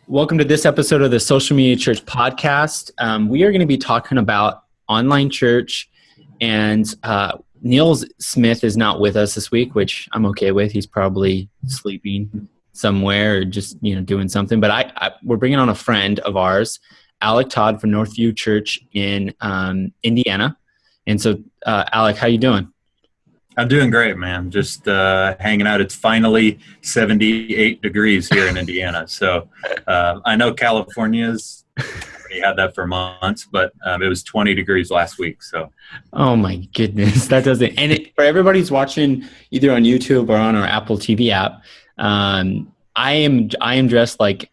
Welcome to this episode of the Social Media Church podcast. We are going to be talking about online church, and Neil Smith is not with us this week, which I'm okay with. He's probably sleeping somewhere or just doing something. But we're bringing on a friend of ours, Alec Tod from Northview Church in Indiana. And so, Alec, how you doing? I'm doing great, man. Just hanging out. It's finally 78 degrees here in Indiana. So I know California's already had that for months, but it was 20 degrees last week. So, oh my goodness, that doesn't. And for everybody who's watching either on YouTube or on our Apple TV app, I am dressed like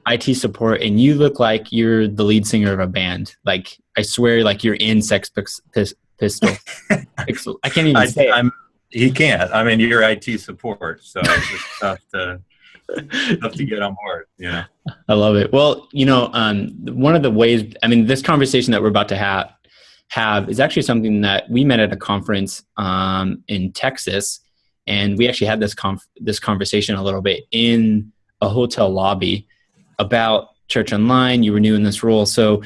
IT support, and you look like you're the lead singer of a band. Like I swear, like you're in Sex Pistol. I can't even say it. He can't. I mean, you're IT support, so it's just tough to get on board. Yeah, I love it. Well, one of the ways, this conversation that we're about to have is actually something that we met at a conference in Texas, and we actually had this conversation a little bit in a hotel lobby about church online. You were new in this role, so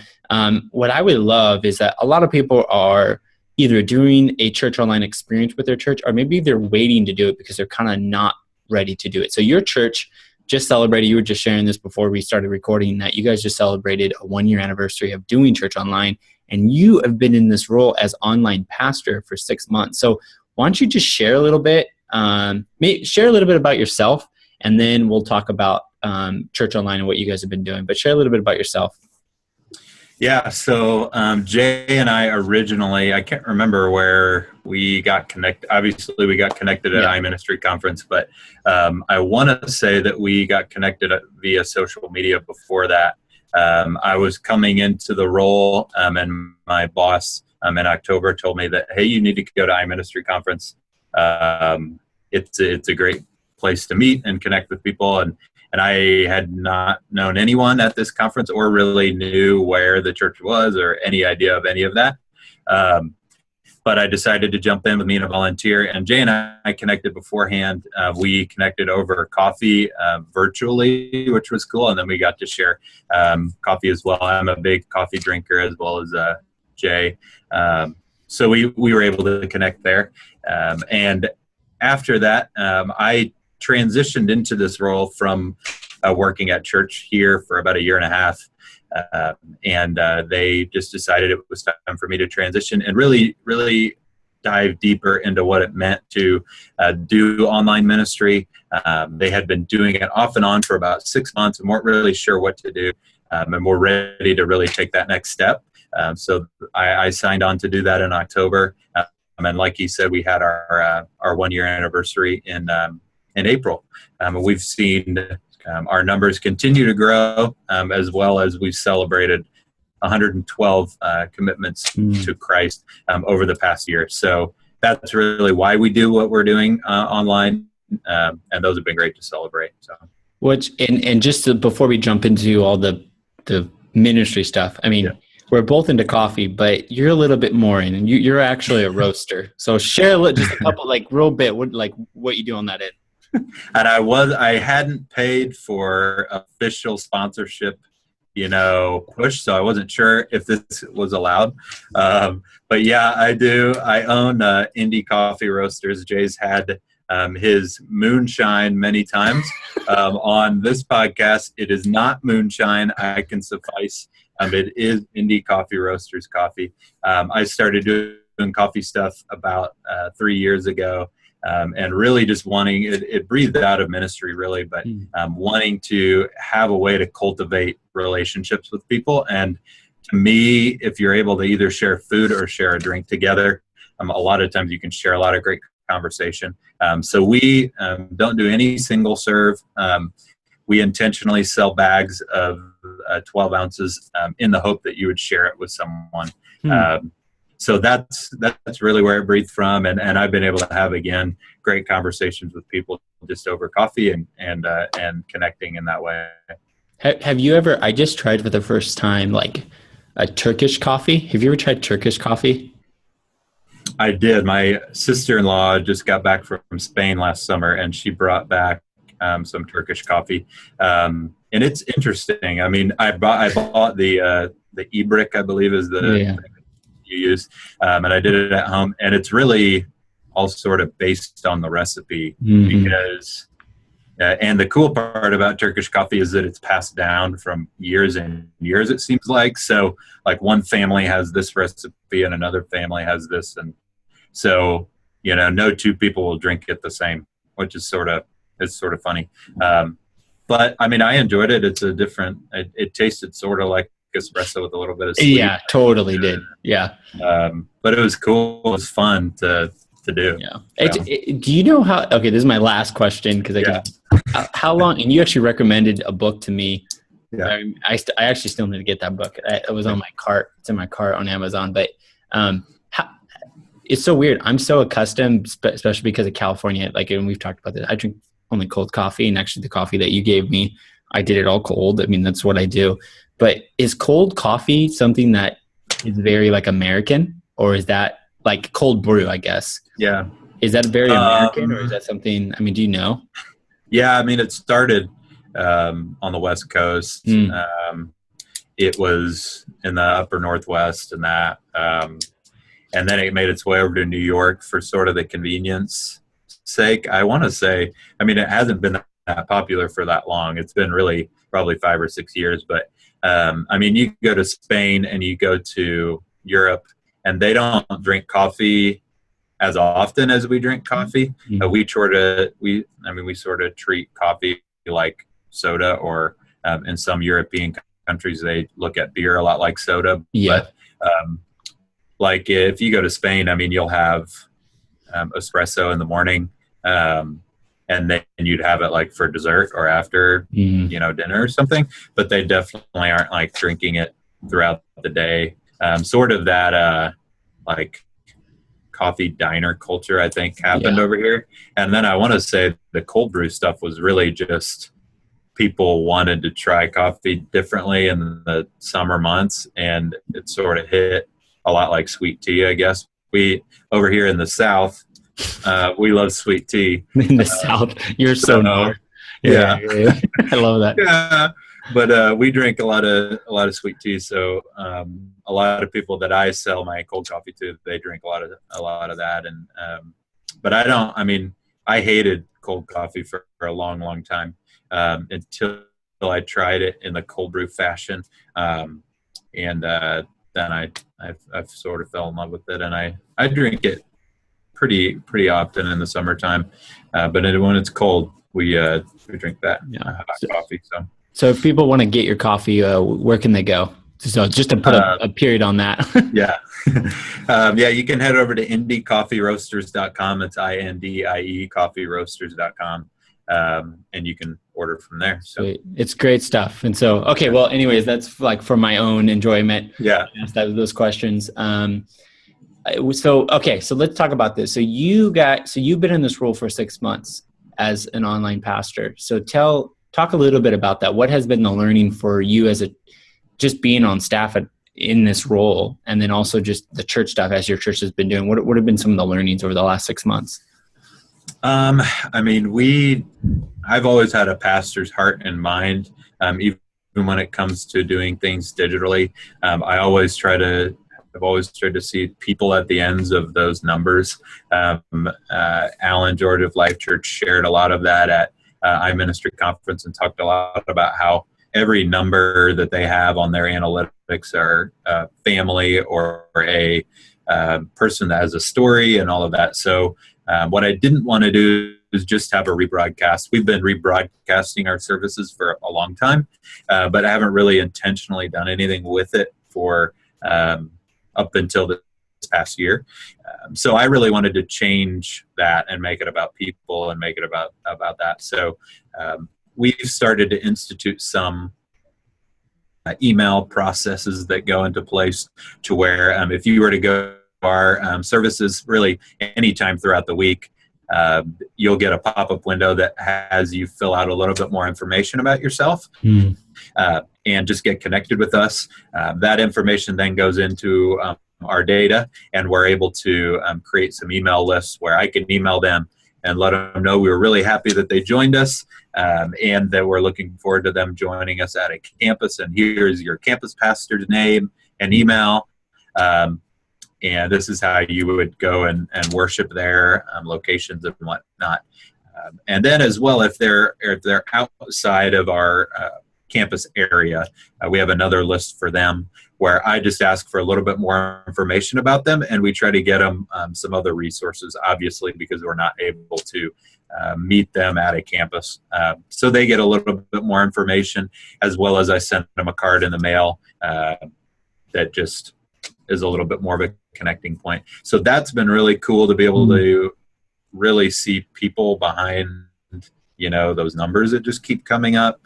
what I would love is that a lot of people are either doing a church online experience with their church, or maybe they're waiting to do it because they're kind of not ready to do it. So your church just celebrated, you were just sharing this before we started recording, that you guys just celebrated a 1-year anniversary of doing church online, and you have been in this role as online pastor for 6 months. So why don't you just share a little bit, about yourself, and then we'll talk about church online and what you guys have been doing. But share a little bit about yourself. Yeah, so Jay and I originally, I can't remember where we got connected. Obviously, we got connected at iMinistry conference, but I want to say that we got connected via social media before that. I was coming into the role, and my boss in October told me that, hey, you need to go to iMinistry conference. It's a great place to meet and connect with people, and I had not known anyone at this conference or really knew where the church was or any idea of any of that. But I decided to jump in with me and a volunteer. And Jay and I connected beforehand. We connected over coffee virtually, which was cool. And then we got to share coffee as well. I'm a big coffee drinker as well as Jay. So we were able to connect there. And after that, I transitioned into this role from working at church here for about 1.5 years. And they just decided it was time for me to transition and really, really dive deeper into what it meant to do online ministry. They had been doing it off and on for about 6 months and weren't really sure what to do. And we're ready to really take that next step. So I signed on to do that in October. And like you said, we had our 1-year anniversary in April. We've seen our numbers continue to grow, as well as we've celebrated 112 commitments to Christ over the past year. So that's really why we do what we're doing online, and those have been great to celebrate. So, before we jump into all the ministry stuff, we're both into coffee, but you're a little bit more in, and you're actually a roaster. So share just a couple, real bit, what you do on that end. And I hadn't paid for official sponsorship, push, so I wasn't sure if this was allowed. But yeah, I do. I own Indie Coffee Roasters. Jay's had his moonshine many times. On this podcast, it is not moonshine. I can suffice. It is Indie Coffee Roasters coffee. I started doing coffee stuff about 3 years ago. And really just wanting, it breathed out of ministry really, but wanting to have a way to cultivate relationships with people. And to me, if you're able to either share food or share a drink together, a lot of times you can share a lot of great conversation. So we don't do any single serve. We intentionally sell bags of 12 ounces in the hope that you would share it with someone. So that's really where it breathed from, and I've been able to have, again, great conversations with people just over coffee and connecting in that way. Have you ever? I just tried for the first time a Turkish coffee. Have you ever tried Turkish coffee? I did. My sister-in-law just got back from Spain last summer, and she brought back some Turkish coffee. And it's interesting. I mean, I bought the e-brick, I believe is the thing you use. And I did it at home, and it's really all sort of based on the recipe because, and the cool part about Turkish coffee is that it's passed down from years and years, it seems like. So like one family has this recipe and another family has this. And so, you know, no two people will drink it the same, which is sort of funny. But I mean, I enjoyed it. It's a different, it tasted sort of like espresso with a little bit of sweet. Yeah, totally did. Yeah. But it was cool. It was fun to do. Yeah. Do you know how, okay, this is my last question because how long, and you actually recommended a book to me. Yeah. I actually still need to get that book. It was on my cart. It's in my cart on Amazon, but it's so weird. I'm so accustomed, especially because of California, like, and we've talked about this, I drink only cold coffee, and actually the coffee that you gave me, I did it all cold. I mean, that's what I do. But is cold coffee something that is very like American, or is that like cold brew, I guess? Yeah. Is that very American, or is that something, I mean, do you know? Yeah, I mean, it started on the West Coast. It was in the upper Northwest and that. And then it made its way over to New York for sort of the convenience sake. I want to say, I mean, it hasn't been that popular for that long. It's been really probably 5 or 6 years. But, I mean, you go to Spain and you go to Europe, and they don't drink coffee as often as we drink coffee. We sort of treat coffee like soda, or in some European countries, they look at beer a lot like soda. Yeah. But, like if you go to Spain, I mean, you'll have espresso in the morning, and then you'd have it like for dessert or after, you know, dinner or something. But they definitely aren't like drinking it throughout the day. Sort of that like coffee diner culture, I think, happened over here. And then I want to say the cold brew stuff was really just people wanted to try coffee differently in the summer months, and it sort of hit a lot like sweet tea, I guess. We over here in the South, we love sweet tea. In the South, you're so north. Yeah. I love that. Yeah, but we drink a lot of sweet tea. So a lot of people that I sell my cold coffee to, they drink a lot of that. And but I don't. I mean, I hated cold coffee for a long, long time until I tried it in the cold brew fashion, and then I've sort of fell in love with it, and I drink it pretty often in the summertime, but when it's cold, we drink that hot coffee. So if people want to get your coffee, where can they go? So just to put a period on that. You can head over to indiecoffeeroasters.com. It's INDIE coffeeroasters.com. And you can order from there. So Sweet. It's great stuff. And so, okay, well, anyways, that's like for my own enjoyment. Yeah. Those questions. So let's talk about this. So you've been in this role for 6 months as an online pastor. So talk a little bit about that. What has been the learning for you as just being on staff in this role, and then also just the church stuff as your church has been doing? What have been some of the learnings over the last 6 months? I mean, I've always had a pastor's heart and mind, even when it comes to doing things digitally. I've always tried to see people at the ends of those numbers. Alan George of Life Church shared a lot of that at iMinistry conference, and talked a lot about how every number that they have on their analytics are family or a person that has a story and all of that. So what I didn't want to do is just have a rebroadcast. We've been rebroadcasting our services for a long time, but I haven't really intentionally done anything with it for up until this past year. So I really wanted to change that and make it about people and make it about that. So we've started to institute some email processes that go into place to where if you were to go our services really anytime throughout the week, you'll get a pop-up window that has you fill out a little bit more information about yourself and just get connected with us. That information then goes into our data, and we're able to create some email lists where I can email them, and let them know we were really happy that they joined us, and that we're looking forward to them joining us at a campus. And here's your campus pastor's name and email. And this is how you would go and worship there, locations and whatnot. And then as well, if they're outside of our campus area, we have another list for them where I just ask for a little bit more information about them, and we try to get them some other resources, obviously, because we're not able to meet them at a campus. So they get a little bit more information, as well as I send them a card in the mail that just is a little bit more of a connecting point. So that's been really cool to be able to really see people behind, those numbers that just keep coming up.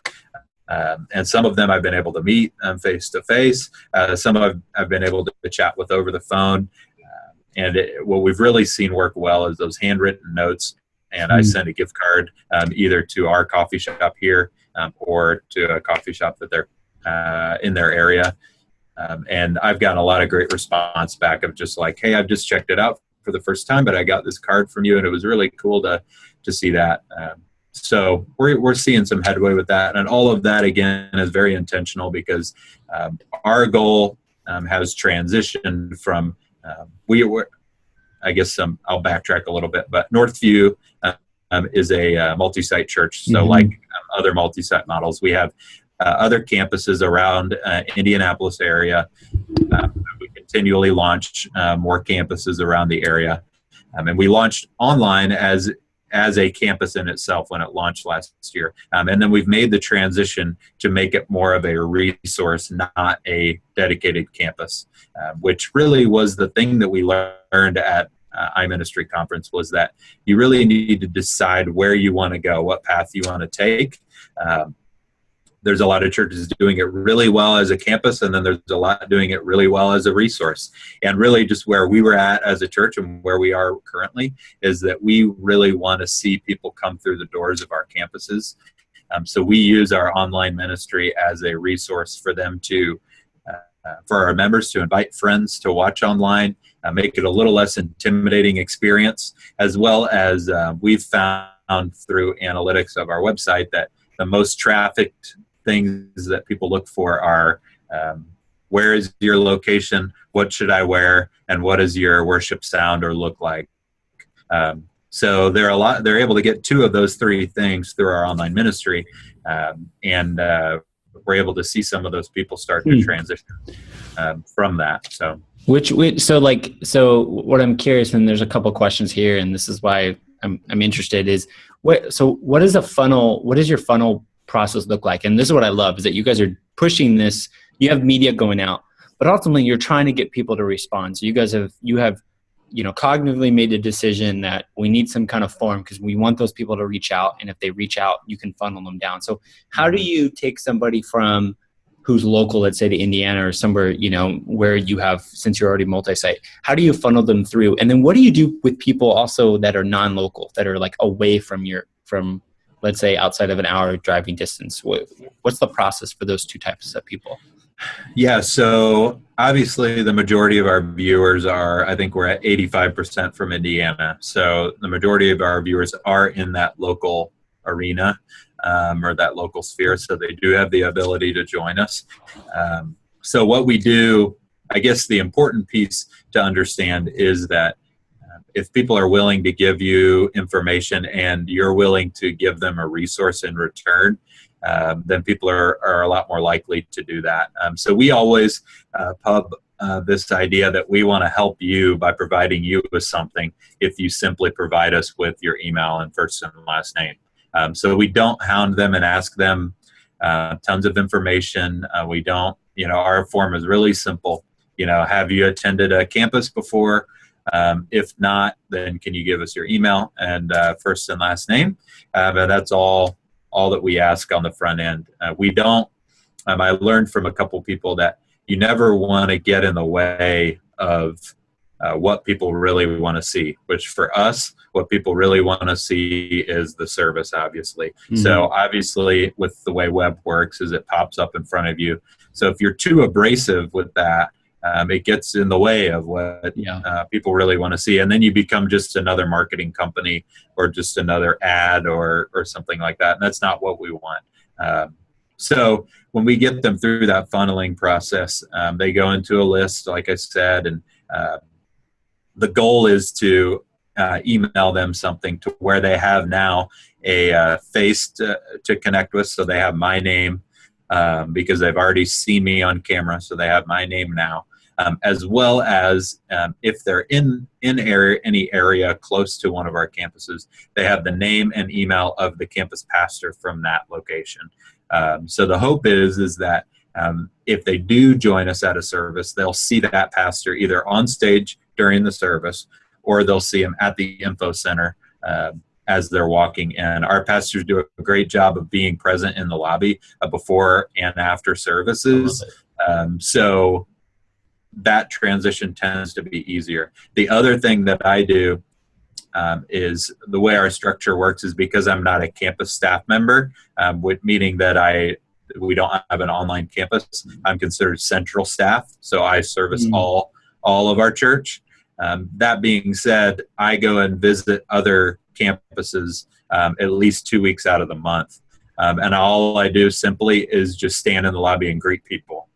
And some of them I've been able to meet face to face. Some I've been able to chat with over the phone. And what we've really seen work well is those handwritten notes. And I send a gift card either to our coffee shop here or to a coffee shop that they're in their area. And I've gotten a lot of great response back of just like, hey, I've just checked it out for the first time, but I got this card from you, and it was really cool to see that. So we're seeing some headway with that, and all of that again is very intentional because our goal has transitioned from I'll backtrack a little bit, but Northview is a multi-site church. So like other multi-site models, we have other campuses around Indianapolis area. We continually launch more campuses around the area, and we launched online as a campus in itself when it launched last year. And then we've made the transition to make it more of a resource, not a dedicated campus, which really was the thing that we learned at iMinistry Conference, was that you really need to decide where you want to go, what path you want to take. There's a lot of churches doing it really well as a campus, and then there's a lot doing it really well as a resource. And really just where we were at as a church and where we are currently is that we really want to see people come through the doors of our campuses. So we use our online ministry as a resource for them to, for our members to invite friends to watch online, make it a little less intimidating experience, as well as we've found through analytics of our website that the most trafficked things that people look for are where is your location, what should I wear, and what does your worship sound or look like. So they're able to get two of those three things through our online ministry, and we're able to see some of those people start to transition from that. So what I'm curious, and there's a couple questions here, and this is why I'm interested, is what is a funnel? What does your funnel process look like? And this is what I love, is that you guys are pushing this. You have media going out, but ultimately you're trying to get people to respond. So you have cognitively made the decision that we need some kind of form because we want those people to reach out. And if they reach out, you can funnel them down. So how do you take somebody from who's local, let's say to Indiana or somewhere, where you have, since you're already multi-site, how do you funnel them through? And then what do you do with people also that are non-local, that are like away from let's say outside of an hour driving distance? What's the process for those two types of people? Yeah, so obviously the majority of our viewers I think we're at 85% from Indiana. So the majority of our viewers are in that local arena or that local sphere. So they do have the ability to join us. So what we do, I guess the important piece to understand is that if people are willing to give you information and you're willing to give them a resource in return, then people are a lot more likely to do that. So we always pub this idea that we want to help you by providing you with something if you simply provide us with your email and first and last name. So we don't hound them and ask them tons of information. We don't, our form is really simple. Have you attended a campus before? If not, then can you give us your email and first and last name? And that's all that we ask on the front end. We don't, I learned from a couple people that you never want to get in the way of what people really want to see, which for us, what people really want to see is the service, obviously. Mm-hmm. So obviously with the way web works is it pops up in front of you. So if you're too abrasive with that, it gets in the way of what people really want to see. And then you become just another marketing company or just another ad or something like that. And that's not what we want. So when we get them through that funneling process, they go into a list, like I said, and the goal is to email them something to where they have now a face to connect with. So they have my name because they've already seen me on camera. So they have my name now. As well as if they're in any area close to one of our campuses, they have the name and email of the campus pastor from that location. So the hope is that if they do join us at a service, they'll see that pastor either on stage during the service or they'll see him at the info center as they're walking in. Our pastors do a great job of being present in the lobby before and after services. So that transition tends to be easier. The other thing that I do is the way our structure works is because I'm not a campus staff member, meaning that we don't have an online campus. I'm considered central staff, so I service all of our church. That being said, I go and visit other campuses at least 2 weeks out of the month, and all I do simply is just stand in the lobby and greet people.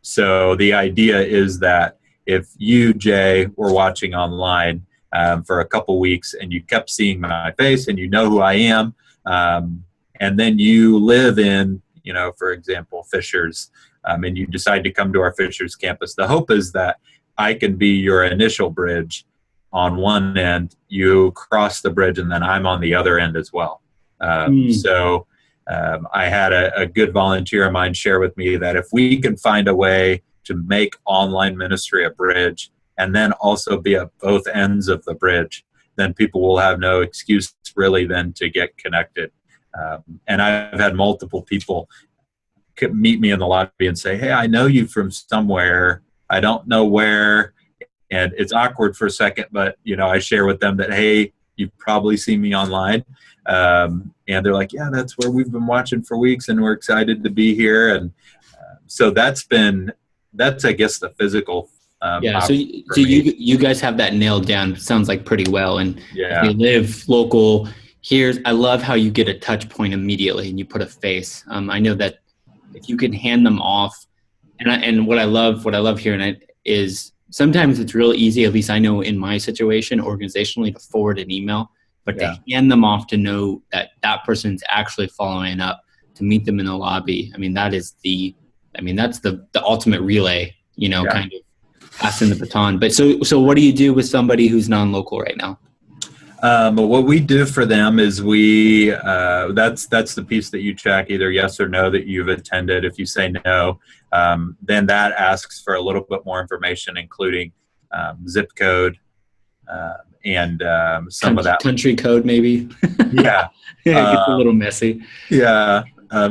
So the idea is that if you, Jay, were watching online for a couple weeks and you kept seeing my face and you know who I am, and then you live in, for example, Fishers, and you decide to come to our Fishers campus, the hope is that I can be your initial bridge on one end, you cross the bridge, and then I'm on the other end as well. So I had a good volunteer of mine share with me that if we can find a way to make online ministry a bridge and then also be at both ends of the bridge, then people will have no excuse really then to get connected. And I've had multiple people meet me in the lobby and say, hey, I know you from somewhere. I don't know where. And it's awkward for a second, but, I share with them that, hey, you've probably seen me online. And they're like, yeah, that's where we've been watching for weeks and we're excited to be here. And so that's, I guess, the physical. So you guys have that nailed down. Sounds like pretty well. And if you live local, I love how you get a touch point immediately and you put a face. I know that if you can hand them off, and what I love hearing is sometimes it's real easy, at least I know in my situation organizationally, to forward an email, but to hand them off to know that that person's actually following up, to meet them in the lobby. That's the ultimate relay, kind of passing the baton. But so what do you do with somebody who's non-local right now? But what we do for them is that's the piece that you check, either yes or no, that you've attended. If you say no, then that asks for a little bit more information, including zip code and some of that. Country code, maybe. Yeah. It gets a little messy. Yeah.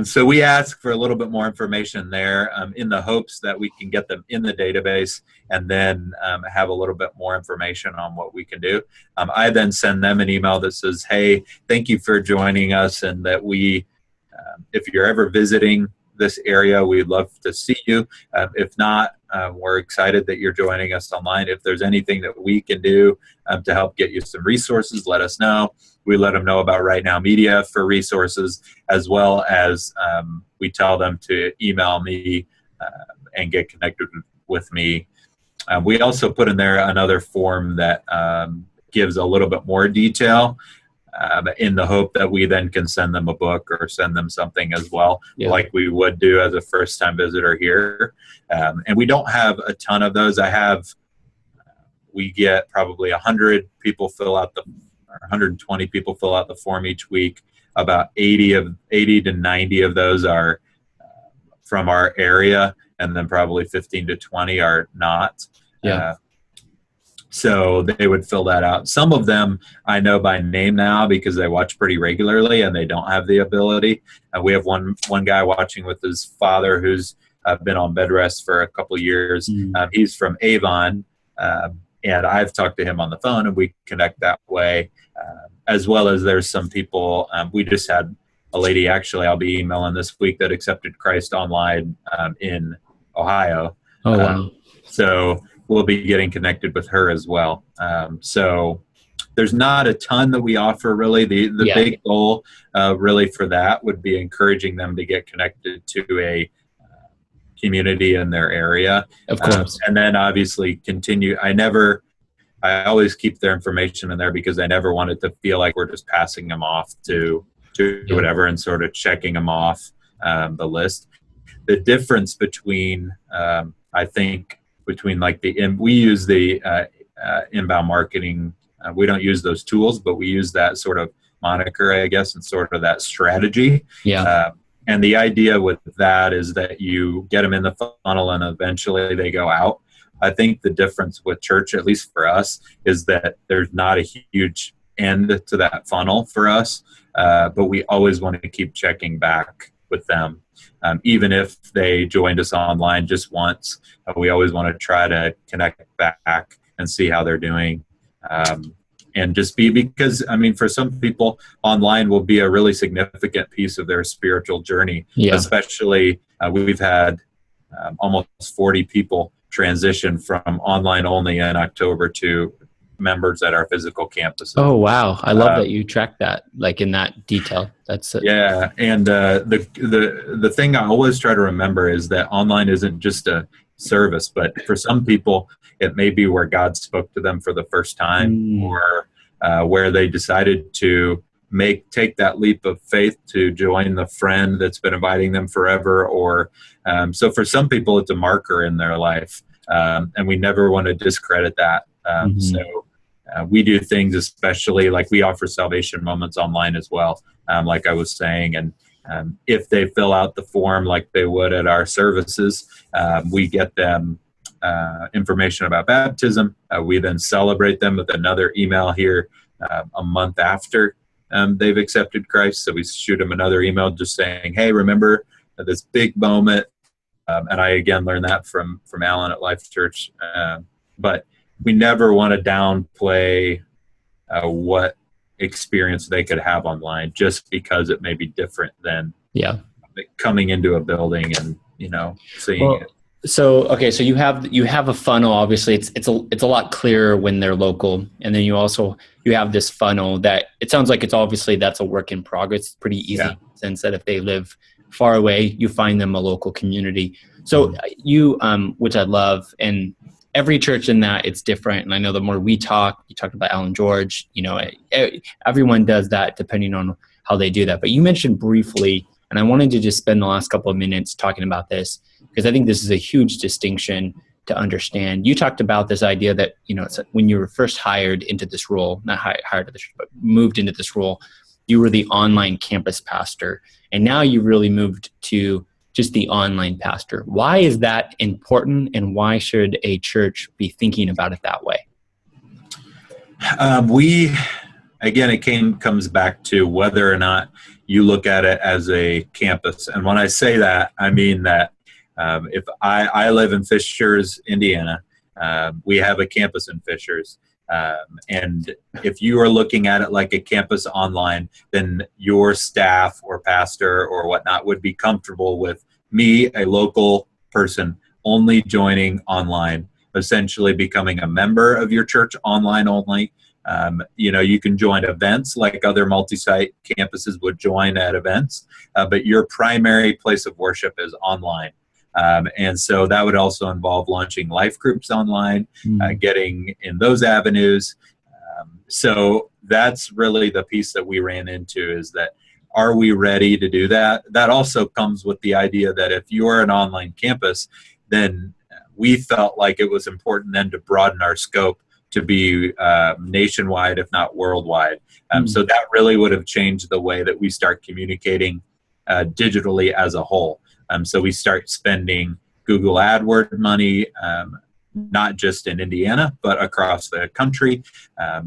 So we ask for a little bit more information there in the hopes that we can get them in the database and then have a little bit more information on what we can do. I then send them an email that says, hey, thank you for joining us, and that if you're ever visiting this area, we'd love to see you. If not, we're excited that you're joining us online. If there's anything that we can do to help get you some resources, let us know. We let them know about Right Now Media for resources, as well as we tell them to email me and get connected with me. We also put in there another form that gives a little bit more detail in the hope that we then can send them a book or send them something as well, like we would do as a first-time visitor here. And we don't have a ton of those. We get probably 100 people fill out 120 people fill out the form each week. About 80 to 90 of those are from our area, and then probably 15 to 20 are not. So they would fill that out. Some of them I know by name now because they watch pretty regularly and they don't have the ability. We have one guy watching with his father who's been on bed rest for a couple of years. He's from Avon, and I've talked to him on the phone, and we connect that way. As well as there's some people, we just had a lady, actually I'll be emailing this week, that accepted Christ online in Ohio. Oh, wow. So we'll be getting connected with her as well. So there's not a ton that we offer really. The Yeah, big goal really for that would be encouraging them to get connected to a community in their area. of course. And then obviously continue. I always keep their information in there because I never want it to feel like we're just passing them off to Yeah. whatever and sort of checking them off the list. The difference between, I think, between like we use the inbound marketing. We don't use those tools, but we use that sort of moniker, I guess, and sort of that strategy. Yeah. And the idea with that is that you get them in the funnel and eventually they go out. I think the difference with church, at least for us, is that there's not a huge end to that funnel for us, but we always want to keep checking back with them. Even if they joined us online just once, we always want to try to connect back and see how they're doing. And just because, I mean, for some people, online will be a really significant piece of their spiritual journey. Yeah. Especially, we've had almost 40 people transition from online only in October to members at our physical campuses. Oh, wow. I love that you track that, like in that detail. That's it. Yeah. And the thing I always try to remember is that online isn't just a service, but for some people, it may be where God spoke to them for the first time, or where they decided to take that leap of faith to join the friend that's been inviting them forever. Or so for some people, it's a marker in their life, and we never want to discredit that. So we do things, especially like we offer salvation moments online as well, like I was saying. And if they fill out the form like they would at our services, we get them information about baptism. We then celebrate them with another email here a month after they've accepted Christ. So we shoot them another email just saying, hey, remember this big moment. And I, again, learned that from Alan at Life Church. But we never want to downplay what experience they could have online just because it may be different than coming into a building and, seeing it. So, okay. So you have a funnel, obviously it's a lot clearer when they're local. And then you have this funnel that it sounds like that's a work in progress. It's pretty easy in the sense that if they live far away, you find them a local community. So you, which I love, and every church in that it's different. And I know the more you talked about Alan George, everyone does that depending on how they do that. But you mentioned briefly, and I wanted to just spend the last couple of minutes talking about this because I think this is a huge distinction to understand. You talked about this idea that, it's when you were first hired into this role, not hired to this, but moved into this role, you were the online campus pastor. And now you really moved to just the online pastor. Why is that important, and why should a church be thinking about it that way? It comes back to whether or not you look at it as a campus. And when I say that, I mean that if I live in Fishers, Indiana, we have a campus in Fishers. And if you are looking at it like a campus online, then your staff or pastor or whatnot would be comfortable with me, a local person, only joining online, essentially becoming a member of your church online only. You can join events like other multi-site campuses would join at events, but your primary place of worship is online. And so that would also involve launching life groups online, getting in those avenues. So that's really the piece that we ran into, is that, are we ready to do that? That also comes with the idea that if you're an online campus, then we felt like it was important then to broaden our scope to be nationwide, if not worldwide. So that really would have changed the way that we start communicating digitally as a whole. So we start spending Google AdWords money, not just in Indiana, but across the country.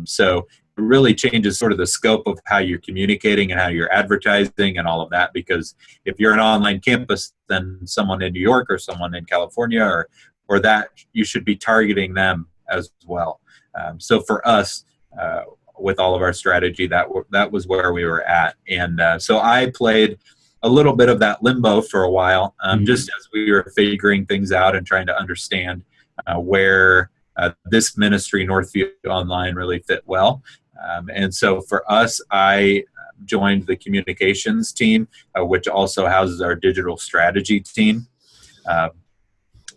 So it really changes sort of the scope of how you're communicating and how you're advertising and all of that. Because if you're an online campus, then someone in New York or someone in California or that, you should be targeting them as well. So for us, with all of our strategy, that was where we were at. And so I played a little bit of that limbo for a while, just as we were figuring things out and trying to understand where this ministry, Northview Online, really fit well. And so for us, I joined the communications team, which also houses our digital strategy team.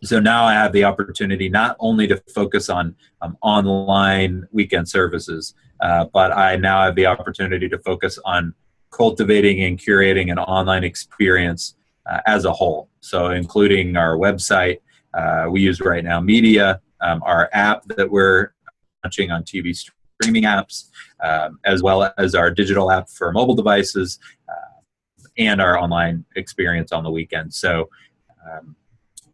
So now I have the opportunity not only to focus on online weekend services, but I now have the opportunity to focus on cultivating and curating an online experience as a whole. So including our website, we use Right Now Media, our app that we're launching on TV streaming apps, as well as our digital app for mobile devices, and our online experience on the weekend. So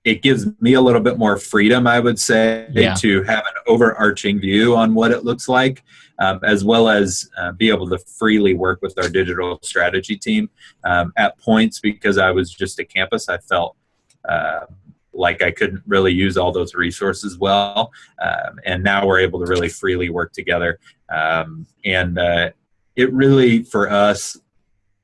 it gives me a little bit more freedom, I would say, to have an overarching view on what it looks like, as well as be able to freely work with our digital strategy team. At points, because I was just a campus, I felt like I couldn't really use all those resources well. And now we're able to really freely work together. And it really, for us,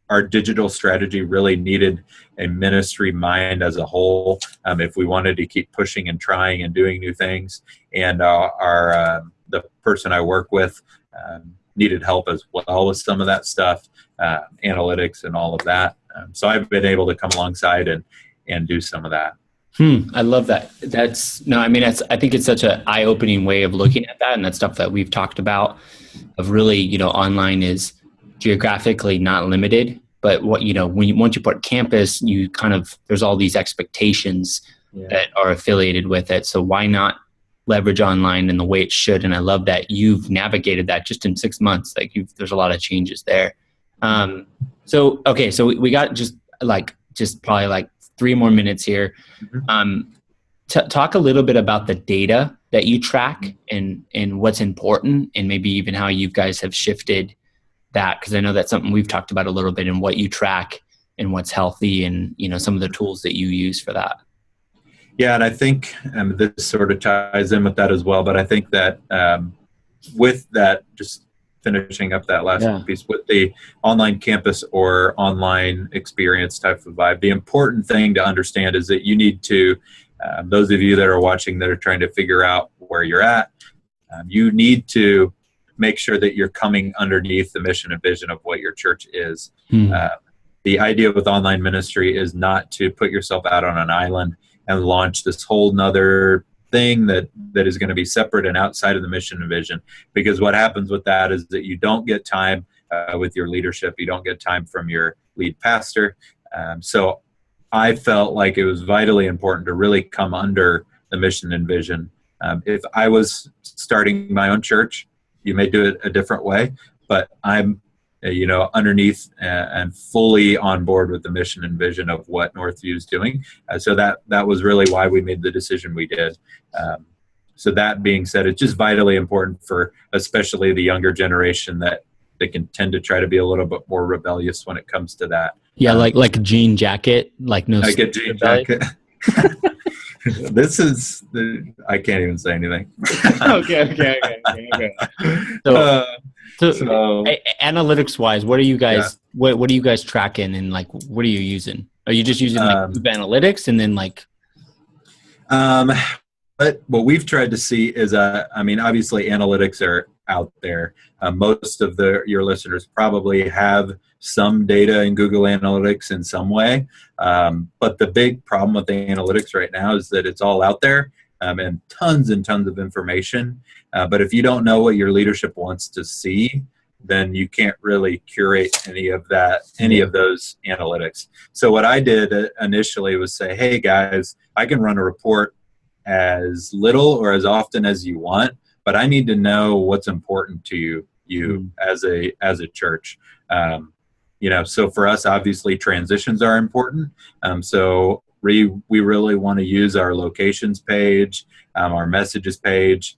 our digital strategy really needed a ministry mind as a whole, if we wanted to keep pushing and trying and doing new things. And the person I work with needed help as well with some of that stuff, analytics and all of that. So I've been able to come alongside and do some of that. I love that. I think it's such an eye-opening way of looking at that, and that's stuff that we've talked about, of really, online is geographically not limited, but once you put campus, there's all these expectations that are affiliated with it. So why not leverage online in the way it should? And I love that you've navigated that just in 6 months. There's a lot of changes there. So we got just probably 3 more minutes here. Talk a little bit about the data that you track and what's important, and maybe even how you guys have shifted that, because I know that's something we've talked about a little bit, and what you track and what's healthy, and some of the tools that you use for that. Yeah, and I think this sort of ties in with that as well. But I think that with that, just finishing up that last piece with the online campus or online experience type of vibe, the important thing to understand is that you need to, those of you that are watching that are trying to figure out where you're at, you need to make sure that you're coming underneath the mission and vision of what your church is. The idea with online ministry is not to put yourself out on an island and launch this whole nother thing that is going to be separate and outside of the mission and vision. Because what happens with that is that you don't get time with your leadership. You don't get time from your lead pastor. So I felt like it was vitally important to really come under the mission and vision. If I was starting my own church, you may do it a different way, but I'm underneath and fully on board with the mission and vision of what Northview is doing. So that was really why we made the decision we did. So that being said, it's just vitally important for especially the younger generation that they can tend to try to be a little bit more rebellious when it comes to that. Yeah, like a jean jacket, like no. Like a jean jacket. I can't even say anything. Okay. So analytics wise, what are you guys? What are you guys tracking, and what are you using? Are you just using Google Analytics and then But what we've tried to see is, obviously analytics are out there. Most of your listeners probably have some data in Google Analytics in some way. But the big problem with the analytics right now is that it's all out there and tons of information. But if you don't know what your leadership wants to see, then you can't really curate any of those analytics. So what I did initially was say, hey guys, I can run a report as little or as often as you want, but I need to know what's important to you as a church. So for us, obviously transitions are important. So we really want to use our locations page, our messages page,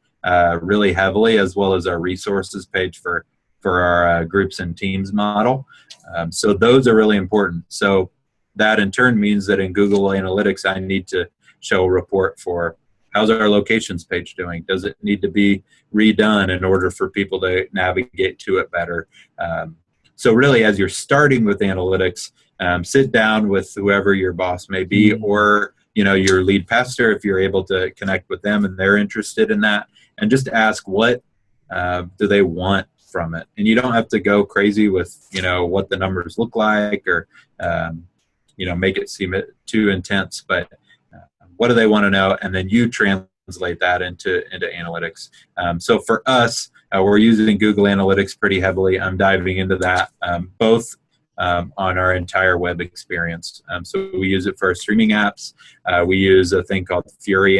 really heavily, as well as our resources page for our groups and teams model. So those are really important. So that in turn means that in Google Analytics, I need to show a report for how's our locations page doing? Does it need to be redone in order for people to navigate to it better? So really, as you're starting with analytics, sit down with whoever your boss may be, or your lead pastor, if you're able to connect with them and they're interested in that, and just ask what do they want from it. And you don't have to go crazy with what the numbers look like, or make it seem too intense, but what do they want to know, and then you translate that into analytics. So for us, we're using Google Analytics pretty heavily. I'm diving into that both on our entire web experience. So we use it for our streaming apps. We use a thing called Flurry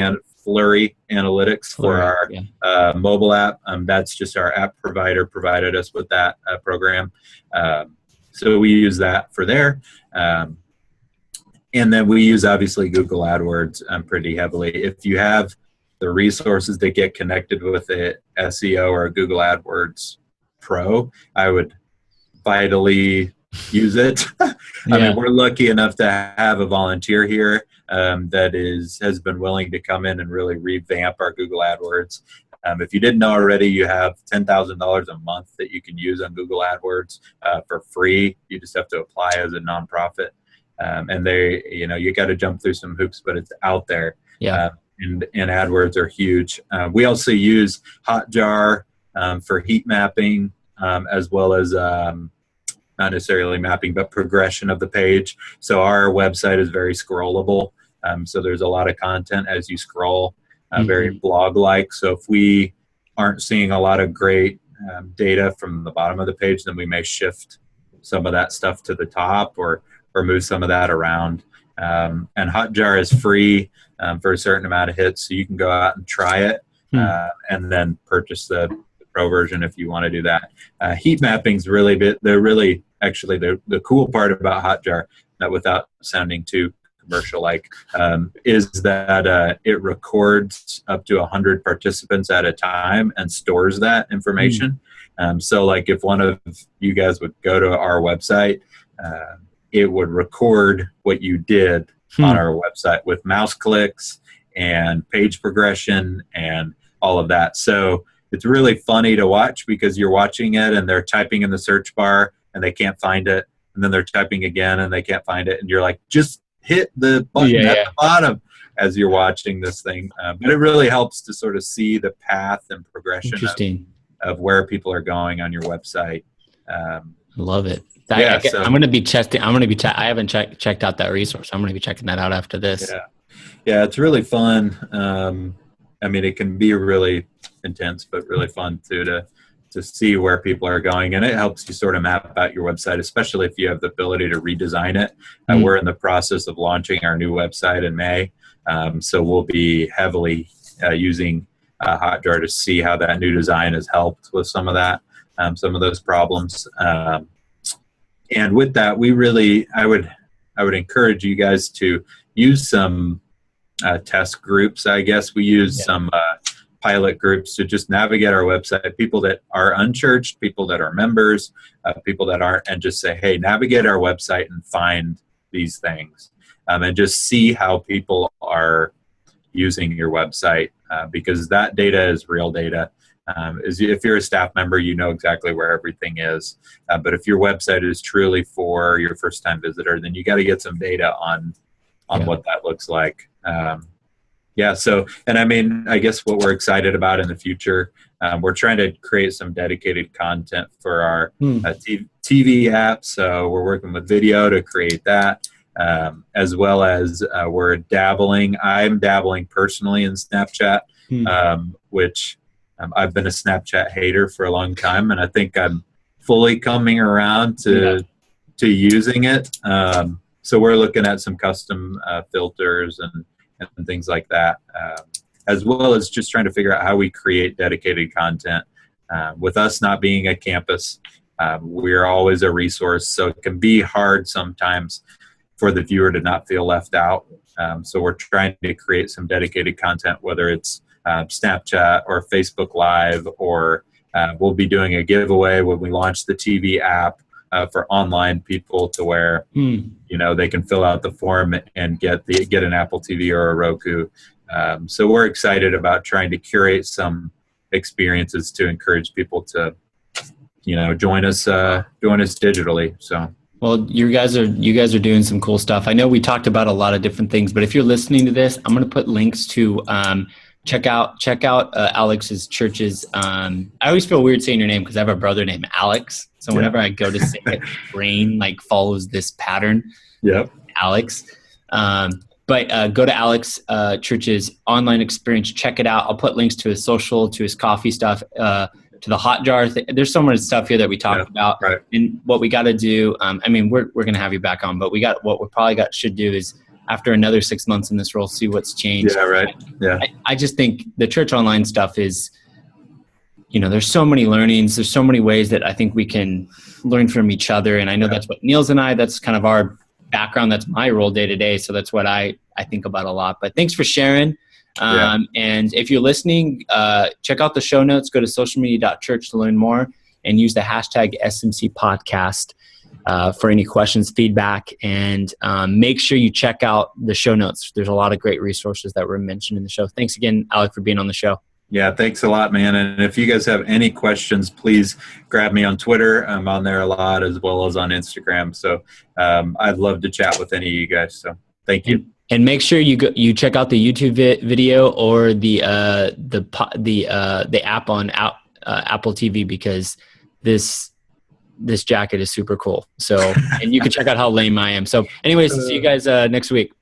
Analytics for our mobile app. That's just our app provider provided us with that program. So we use that for there. And then we use, obviously, Google AdWords pretty heavily. If you have the resources to get connected with the SEO or Google AdWords Pro, I would vitally use it. I mean, we're lucky enough to have a volunteer here that has been willing to come in and really revamp our Google AdWords. If you didn't know already, you have $10,000 a month that you can use on Google AdWords for free. You just have to apply as a nonprofit. And you got to jump through some hoops, but it's out there. And AdWords are huge. We also use Hotjar for heat mapping, as well as not necessarily mapping, but progression of the page. So our website is very scrollable. So there's a lot of content as you scroll, very blog-like. So if we aren't seeing a lot of great data from the bottom of the page, then we may shift some of that stuff to the top, or move some of that around. And Hotjar is free for a certain amount of hits, so you can go out and try it and then purchase the pro version if you want to do that. Heat mapping's the cool part about Hotjar, that without sounding too commercial-like, is that it records up to 100 participants at a time and stores that information. So like if one of you guys would go to our website, it would record what you did on our website with mouse clicks and page progression and all of that. So it's really funny to watch, because you're watching it and they're typing in the search bar and they can't find it. And then they're typing again and they can't find it. And you're like, just hit the button at the bottom as you're watching this thing. But it really helps to sort of see the path and progression of where people are going on your website. Love it. I'm going to be testing. I haven't checked out that resource. I'm going to be checking that out after this. Yeah, it's really fun. I mean, it can be really intense, but really fun too to see where people are going, and it helps you sort of map out your website, especially if you have the ability to redesign it. We're in the process of launching our new website in May, so we'll be heavily using Hotjar to see how that new design has helped with some of that, some of those problems. And with that, I would encourage you guys to use some test groups. I guess we use some pilot groups to just navigate our website. People that are unchurched, people that are members, people that aren't, and just say, hey, navigate our website and find these things, and just see how people are using your website, because that data is real data. If you're a staff member, you know exactly where everything is. But if your website is truly for your first-time visitor, then you got to get some data on what that looks like. So, and I mean, I guess what we're excited about in the future, we're trying to create some dedicated content for our TV app. So we're working with video to create that, as well as I'm dabbling personally in Snapchat, which I've been a Snapchat hater for a long time, and I think I'm fully coming around to using it. So we're looking at some custom filters and things like that, as well as just trying to figure out how we create dedicated content. With us not being a campus, we're always a resource, so it can be hard sometimes for the viewer to not feel left out. So we're trying to create some dedicated content, whether it's Snapchat or Facebook Live, or we'll be doing a giveaway when we launch the TV app for online people, to where they can fill out the form and get an Apple TV or a Roku. So we're excited about trying to curate some experiences to encourage people to join us digitally. So Well, you guys are doing some cool stuff. I know we talked about a lot of different things, but if you're listening to this, I'm going to put links to check out Alex's church's. I always feel weird saying your name because I have a brother named Alex. So whenever I go to say it, my brain like follows this pattern. Yep. Alex. But go to Alex Church's online experience. Check it out. I'll put links to his social, to his coffee stuff, to the hot jar. There's so much stuff here that we talked about. Right. And what we got to do, we're going to have you back on, but what we probably should do is after another 6 months in this role, see what's changed. Yeah, right. Yeah. I just think the church online stuff is, there's so many learnings. There's so many ways that I think we can learn from each other. And I know that's what Niels and that's kind of our background. That's my role day to day. So that's what I think about a lot. But thanks for sharing. And if you're listening, check out the show notes. Go to socialmedia.church to learn more and use the hashtag SMC podcast for any questions, feedback, and make sure you check out the show notes. There's a lot of great resources that were mentioned in the show. Thanks again, Alec, for being on the show. Yeah, thanks a lot, man. And if you guys have any questions, please grab me on Twitter. I'm on there a lot as well as on Instagram. So I'd love to chat with any of you guys. So thank you. And make sure you check out the YouTube video or the app on Apple TV, because this jacket is super cool. So, and you can check out how lame I am. So anyways, see you guys next week.